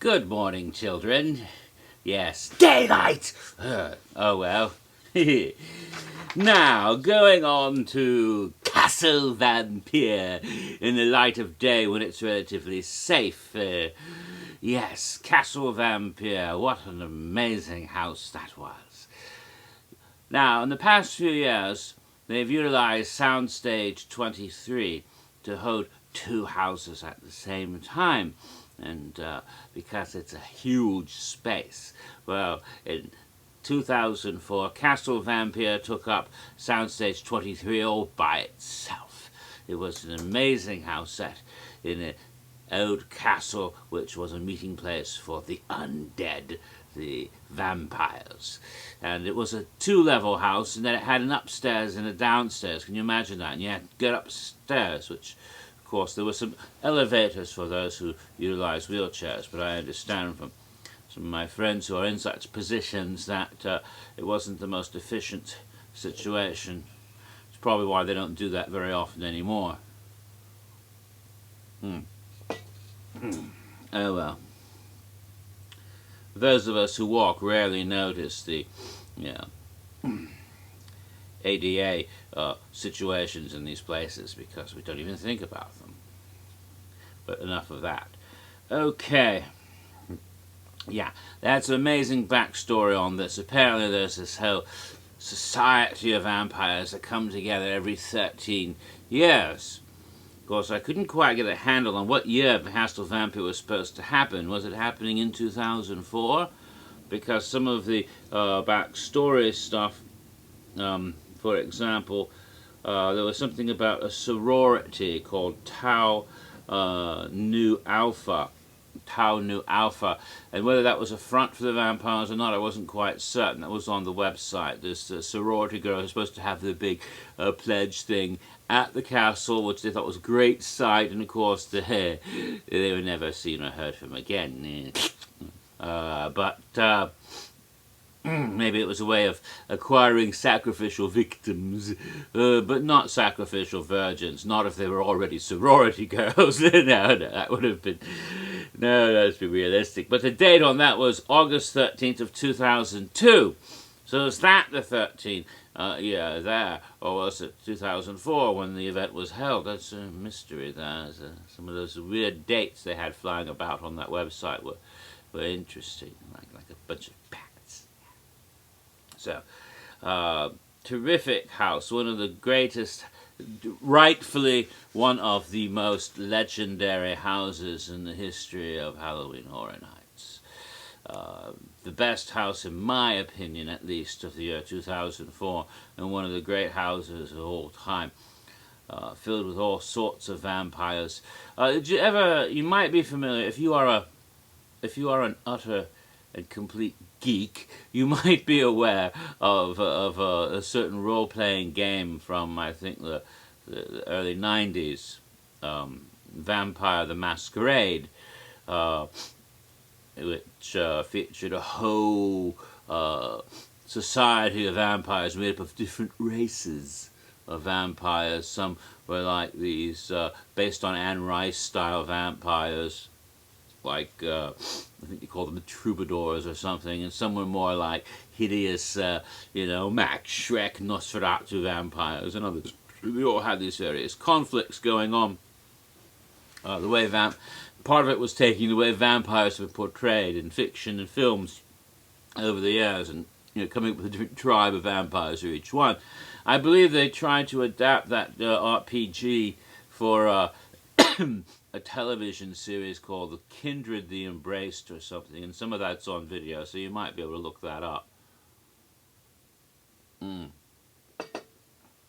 Good morning, children. Yes, daylight! Oh well. Now, going on to Castle Vampyr in the light of day when it's relatively safe. Yes, Castle Vampyr. What an amazing house that was. Now, in the past few years, they've utilized Soundstage 23 to hold two houses at the same time. And because it's a huge space. Well, in 2004, Castle Vampyr took up Soundstage 23 all by itself. It was an amazing house set in an old castle, which was a meeting place for the undead, the vampires. And it was a two-level house, and then it had an upstairs and a downstairs. Can you imagine that? And you had to get upstairs, which... Of course, there were some elevators for those who utilise wheelchairs, but I understand from some of my friends who are in such positions that it wasn't the most efficient situation. It's probably why they don't do that very often anymore. Oh well. Those of us who walk rarely notice the, ADA situations in these places because we don't even think about them. But enough of that. Okay. Yeah, that's an amazing backstory on this. Apparently there's this whole society of vampires that come together every 13 years. Of course, I couldn't quite get a handle on what year Castle Vampyr was supposed to happen. Was it happening in 2004? Because some of the backstory stuff, for example, there was something about a sorority called Tau Nu Alpha, and whether that was a front for the vampires or not, I wasn't quite certain. That was on the website. This sorority girl was supposed to have the big pledge thing at the castle, which they thought was a great sight, and of course they were never seen or heard from again. Maybe it was a way of acquiring sacrificial victims, but not sacrificial virgins. Not if they were already sorority girls. No, that would have been... No, let's be realistic. But the date on that was August 13th of 2002. So is that the 13th year there? Or was it 2004 when the event was held? That's a mystery there. Some of those weird dates they had flying about on that website were interesting, like a bunch of bats. So, terrific house, one of the greatest, rightfully one of the most legendary houses in the history of Halloween Horror Nights. The best house, in my opinion, at least, of the year 2004, and one of the great houses of all time, filled with all sorts of vampires. You might be familiar, if you are an utter and complete geek, you might be aware of a certain role-playing game from, I think, the early 90s, Vampyre the Masquerade, which featured a whole society of vampires made up of different races of vampires. Some were like these, based on Anne Rice-style vampires, like, I think you call them the troubadours or something, and some were more like hideous, Max Schreck, Nosferatu vampires, and others. We all had these various conflicts going on. Part of it was taking the way vampires were portrayed in fiction and films over the years, and coming up with a different tribe of vampires for each one. I believe they tried to adapt that RPG for a television series called The Kindred the Embraced or something, and some of that's on video, so you might be able to look that up.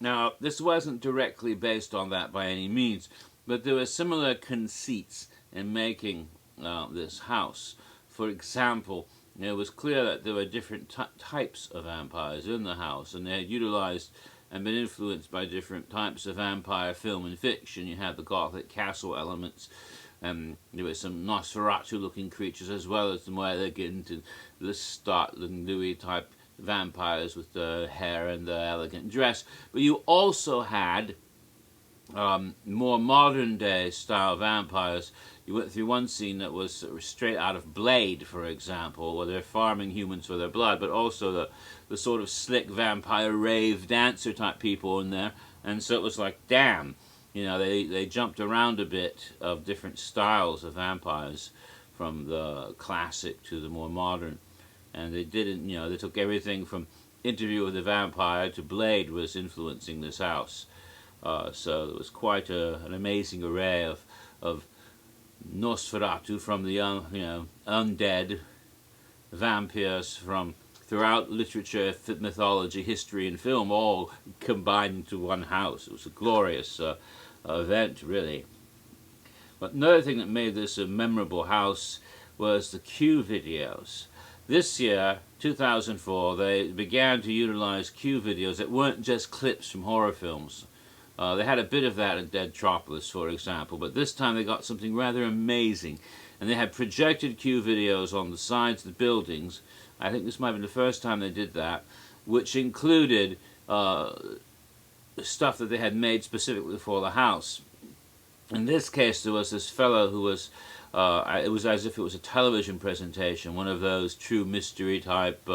Now, this wasn't directly based on that by any means, but there were similar conceits in making this house. For example, it was clear that there were different types of vampires in the house, and they had utilized and been influenced by different types of vampire film and fiction. You had the Gothic castle elements, there were some Nosferatu-looking creatures, as well as the more elegant and Lestat and Louis type vampires with the hair and the elegant dress. But you also had more modern day style vampires. you went through one scene that was sort of straight out of Blade, for example, where they're farming humans for their blood, but also the sort of slick vampire rave dancer type people in there. And so it was like, damn, you know, they jumped around a bit of different styles of vampires, from the classic to the more modern. And they didn't, you know, they took everything from Interview with the Vampire to Blade was influencing this house. So it was quite an amazing array of Nosferatu from the undead, vampires from throughout literature, mythology, history, and film, all combined into one house. It was a glorious event, really. But another thing that made this a memorable house was the Q videos. This year, 2004, they began to utilize Q videos that weren't just clips from horror films. They had a bit of that in Dead Tropolis, for example, but this time they got something rather amazing. And they had projected Q videos on the sides of the buildings. I think this might have been the first time they did that, which included stuff that they had made specifically for the house. In this case, there was this fellow who was, it was as if it was a television presentation, one of those true mystery type,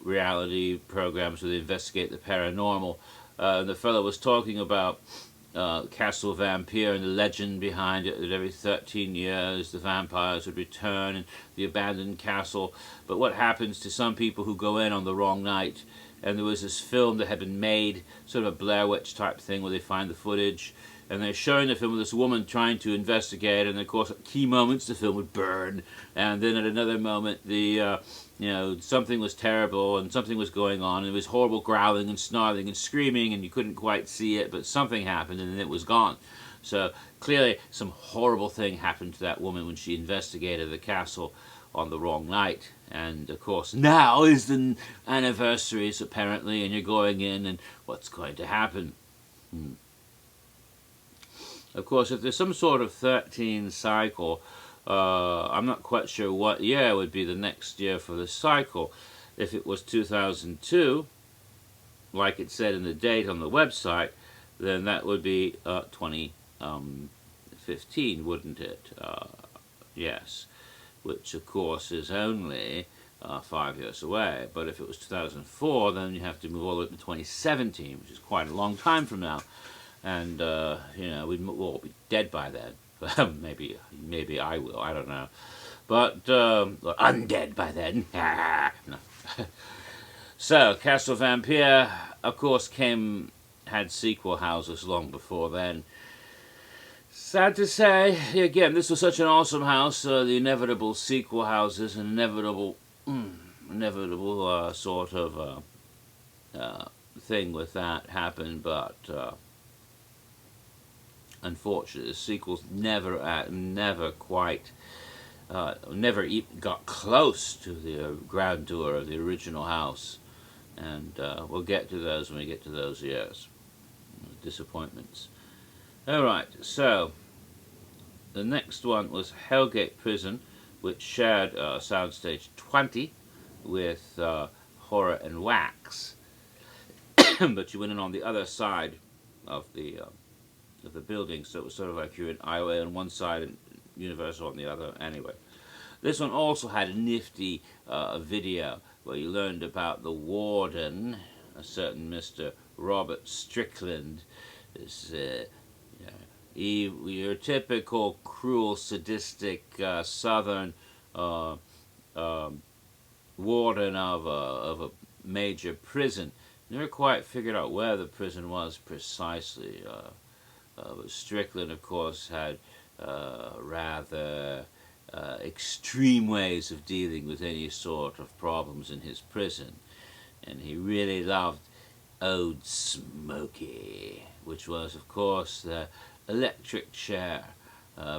reality programs where they investigate the paranormal. And the fellow was talking about Castle Vampyr and the legend behind it, that every 13 years the vampires would return in the abandoned castle. But what happens to some people who go in on the wrong night? And there was this film that had been made, sort of a Blair Witch type thing, where they find the footage. And they're showing the film with this woman trying to investigate, and of course at key moments the film would burn, and then at another moment something was terrible and something was going on, and there was horrible growling and snarling and screaming, and you couldn't quite see it, but something happened and then it was gone. So clearly some horrible thing happened to that woman when she investigated the castle on the wrong night. And of course now is the anniversaries apparently, and you're going in and what's going to happen? Of course, if there's some sort of 13 cycle, I'm not quite sure what year would be the next year for the cycle. If it was 2002, like it said in the date on the website, then that would be 2015, wouldn't it? Yes, which of course is only 5 years away. But if it was 2004, then you have to move all the way to 2017, which is quite a long time from now. And, we'd all be dead by then. maybe I will, I don't know. But, undead by then. No. So, Castle Vampyr, of course, had sequel houses long before then. Sad to say, again, this was such an awesome house, the inevitable sequel houses, an inevitable sort of thing with that happened, but unfortunately, the sequels never even got close to the grandeur of the original house, and we'll get to those when we get to those years. Disappointments. Alright, so the next one was Hellgate Prison, which shared Soundstage 20 with Horror and Wax, but you went in on the other side of the building, so it was sort of like you're in Iowa on one side and Universal on the other. Anyway, this one also had a nifty video where you learned about the Warden, a certain Mr. Robert Strickland. This your typical cruel, sadistic Southern warden of a major prison. Never quite figured out where the prison was precisely. But Strickland, of course, had rather extreme ways of dealing with any sort of problems in his prison. And he really loved Old Smoky, which was, of course, the electric chair.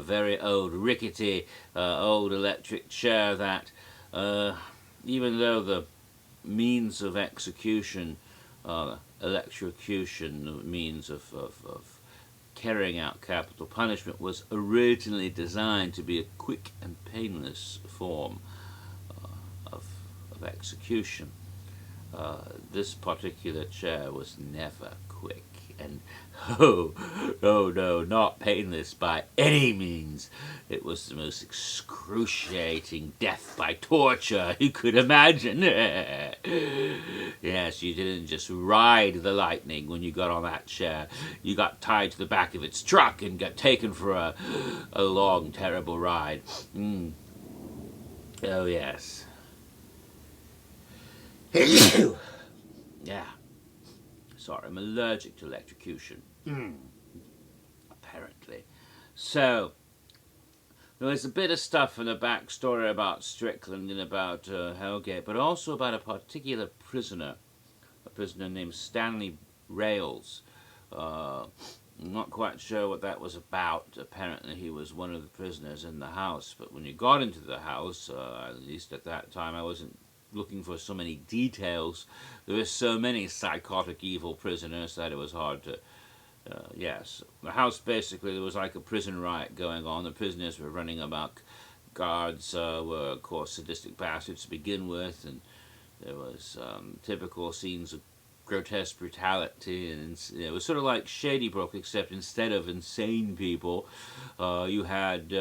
Very old, rickety, old electric chair that, even though the means of execution, electrocution, the means of carrying out capital punishment, was originally designed to be a quick and painless form of execution. This particular chair was never quick. and oh no, not painless by any means. It was the most excruciating death by torture you could imagine. Yes, you didn't just ride the lightning when you got on that chair. You got tied to the back of its truck and got taken for a long, terrible ride. Oh, yes. Yeah. Sorry, I'm allergic to electrocution. Apparently. So, there was a bit of stuff in the backstory about Strickland and about Hellgate, but also about a particular prisoner. A prisoner named Stanley Rails. I'm not quite sure what that was about. Apparently he was one of the prisoners in the house, but when you got into the house, at least at that time, I wasn't looking for so many details. There were so many psychotic evil prisoners that it was hard to... yes, the house basically, there was like a prison riot going on. The prisoners were running amok. Guards were, of course, sadistic bastards to begin with, and there was typical scenes of grotesque brutality, and it was sort of like Shady Brook, except instead of insane people, you had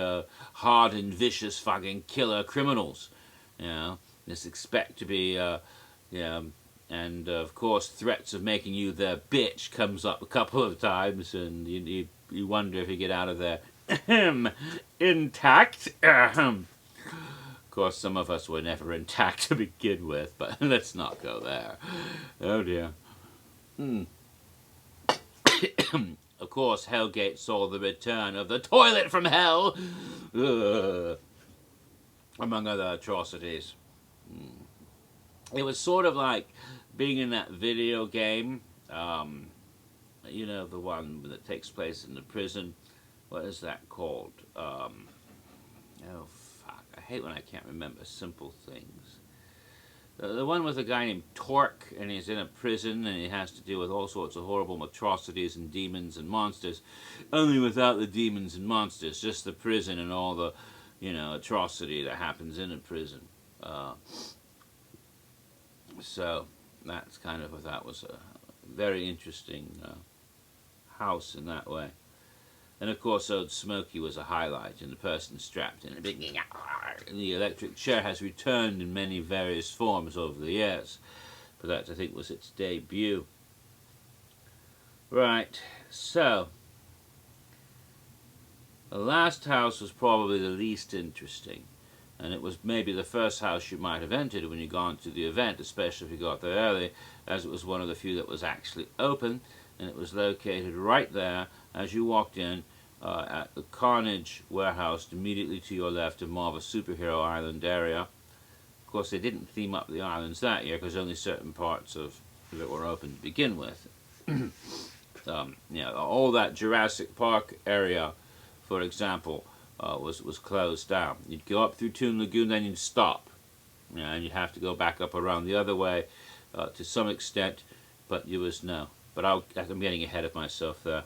hard and vicious fucking killer criminals, you know. Just expect to be, and of course threats of making you their bitch comes up a couple of times, and you wonder if you get out of there intact. Of course, some of us were never intact to begin with, but let's not go there. Oh dear. Of course, Hellgate saw the return of the toilet from hell, among other atrocities. It was sort of like being in that video game, you know, the one that takes place in the prison. What is that called? Oh, fuck. I hate when I can't remember simple things. The one with a guy named Torque, and he's in a prison, and he has to deal with all sorts of horrible atrocities and demons and monsters. Only without the demons and monsters, just the prison and all the, you know, atrocity that happens in a prison. So that's kind of what that was, a very interesting house in that way. And of course, Old Smokey was a highlight, and the person strapped in a big... And the electric chair has returned in many various forms over the years, but that, I think, was its debut. Right, so the last house was probably the least interesting. And it was maybe the first house you might have entered when you gone to the event, especially if you got there early, as it was one of the few that was actually open, and it was located right there as you walked in at the Carnage Warehouse, immediately to your left of Marvel Superhero Island area. Of course, they didn't theme up the islands that year because only certain parts of it were open to begin with. You know, all that Jurassic Park area, for example, was closed down. You'd go up through Toon Lagoon, then you'd stop. You know, and you'd have to go back up around the other way to some extent, but you was no. But I'm getting ahead of myself there.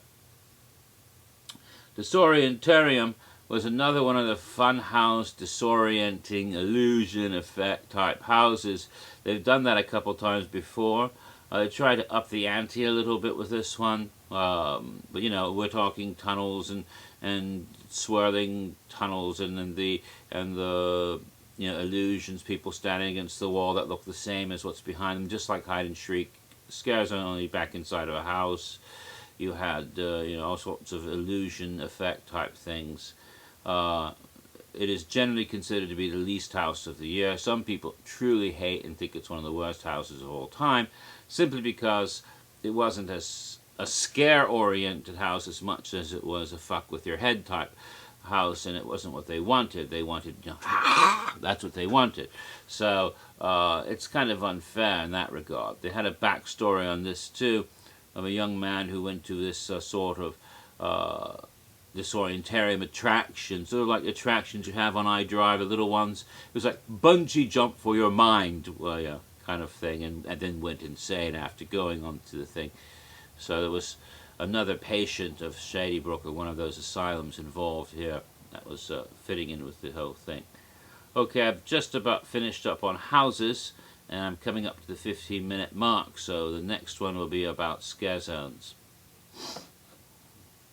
Disorientarium was another one of the funhouse, disorienting, illusion effect type houses. They've done that a couple times before. They tried to up the ante a little bit with this one, but you know, we're talking tunnels and swirling tunnels, and then the you know, illusions, people standing against the wall that look the same as what's behind them, just like hide and shriek. Scares only back inside of a house. You had you know, all sorts of illusion effect type things. It is generally considered to be the least house of the year. Some people truly hate and think it's one of the worst houses of all time, simply because it wasn't a scare-oriented house as much as it was a fuck-with-your-head type house, and it wasn't what they wanted. They wanted, you know, that's what they wanted. So it's kind of unfair in that regard. They had a backstory on this, too, of a young man who went to this sort of Disorientarium attraction, sort of like the attractions you have on iDrive, the little ones. It was like bungee jump for your mind, well, yeah, kind of thing, and then went insane after going on to the thing. So there was another patient of Shady Brook, or one of those asylums, involved here. That was fitting in with the whole thing. Okay, I've just about finished up on houses, and I'm coming up to the 15-minute mark, so the next one will be about scare zones.